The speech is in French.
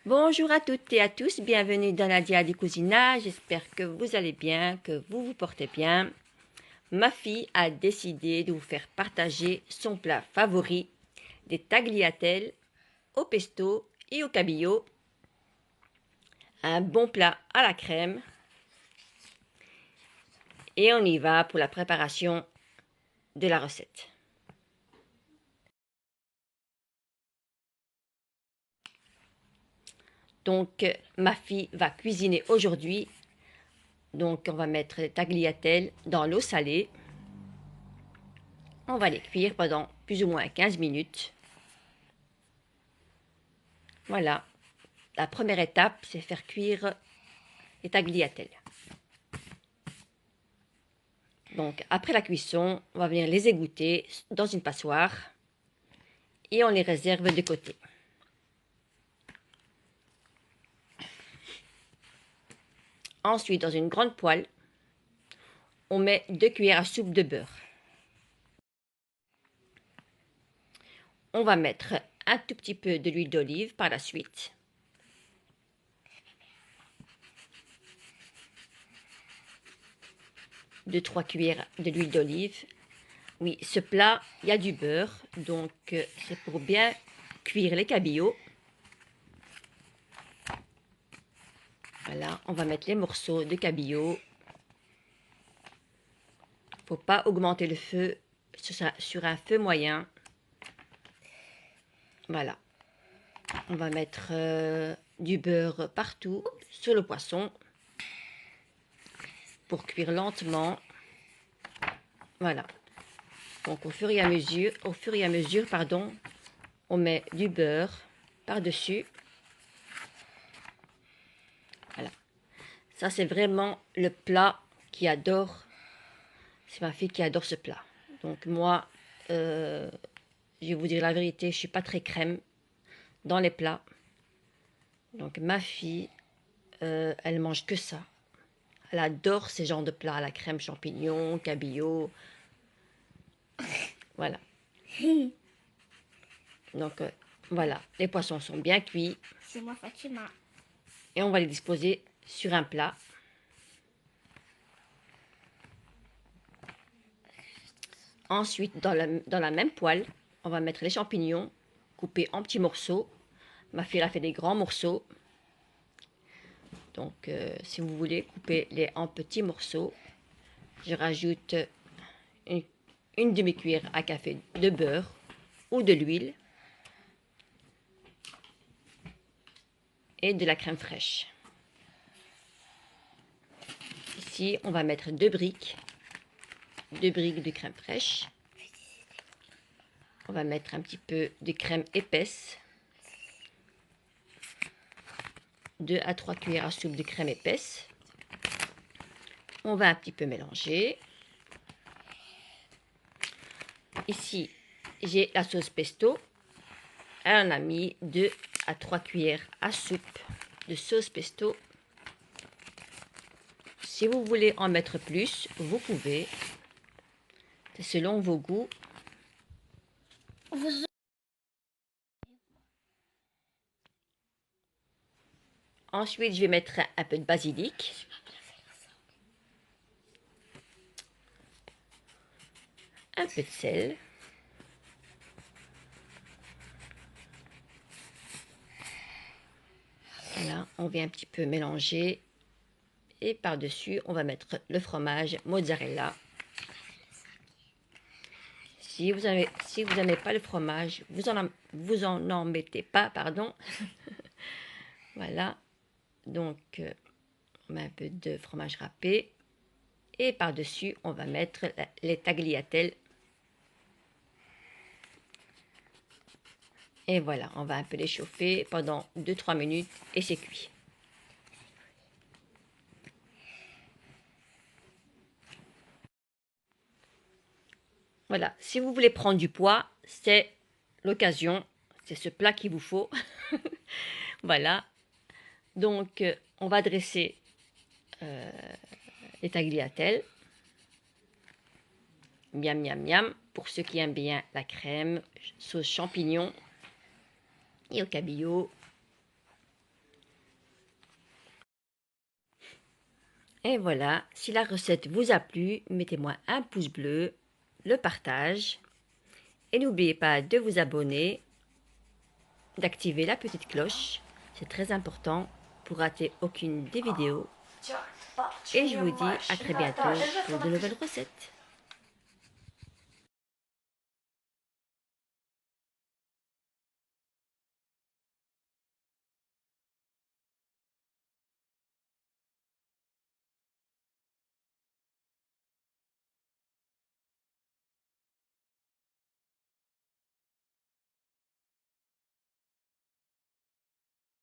Bonjour à toutes et à tous, bienvenue dans Nadia du Cousinage, j'espère que vous allez bien, que vous vous portez bien. Ma fille a décidé de vous faire partager son plat favori, des tagliatelles au pesto et au cabillaud. Un bon plat à la crème. Et on y va pour la préparation de la recette. Donc, ma fille va cuisiner aujourd'hui. Donc, on va mettre les tagliatelles dans l'eau salée. On va les cuire pendant plus ou moins 15 minutes. Voilà. La première étape, c'est faire cuire les tagliatelles. Donc, après la cuisson, on va venir les égoutter dans une passoire et on les réserve de côté. Ensuite, dans une grande poêle, on met 2 cuillères à soupe de beurre. On va mettre un tout petit peu de l'huile d'olive par la suite. De 3 cuillères de l'huile d'olive. Oui, ce plat, il y a du beurre, donc c'est pour bien cuire les cabillots. Voilà, on va mettre les morceaux de cabillaud. Faut pas augmenter le feu sur un feu moyen. Voilà. On va mettre du beurre partout sur le poisson pour cuire lentement. Voilà. Donc au fur et à mesure, pardon, on met du beurre par-dessus. Voilà. Ça c'est vraiment le plat qui adore. C'est ma fille qui adore ce plat. Donc moi, je vais vous dire la vérité, je suis pas très crème dans les plats. Donc ma fille, elle mange que ça. Elle adore ces genres de plats, la crème champignon, cabillaud. Voilà. Donc voilà, les poissons sont bien cuits. C'est moi Fatima. Et on va les disposer sur un plat. Ensuite, dans la même poêle, on va mettre les champignons coupés en petits morceaux. Ma fille a fait des grands morceaux. Donc, si vous voulez, coupez-les en petits morceaux. Je rajoute une demi-cuillère à café de beurre ou de l'huile et de la crème fraîche. Ici, on va mettre 2 briques de crème fraîche. On va mettre un petit peu de crème épaisse. 2 à 3 cuillères à soupe de crème épaisse. On va un petit peu mélanger. Ici, j'ai la sauce pesto. Elle en a mis 2 à 3 cuillères à soupe de sauce pesto. Si vous voulez en mettre plus, vous pouvez. C'est selon vos goûts. Ensuite, je vais mettre un peu de basilic. Un peu de sel. Voilà, on vient un petit peu mélanger. Et par-dessus, on va mettre le fromage mozzarella. Si vous n'aimez pas le fromage, vous en mettez pas, pardon. Voilà. Donc, on met un peu de fromage râpé. Et par-dessus, on va mettre les tagliatelles. Et voilà, on va un peu les chauffer pendant 2-3 minutes et c'est cuit. Voilà, si vous voulez prendre du poids, c'est l'occasion. C'est ce plat qu'il vous faut. Voilà. Donc, on va dresser les tagliatelles. Miam, miam, miam. Pour ceux qui aiment bien la crème, sauce champignon et au cabillaud. Et voilà, si la recette vous a plu, mettez-moi un pouce bleu, le partage. Et n'oubliez pas de vous abonner, d'activer la petite cloche. C'est très important pour rater aucune des vidéos. Et je vous dis à très bientôt pour de nouvelles recettes.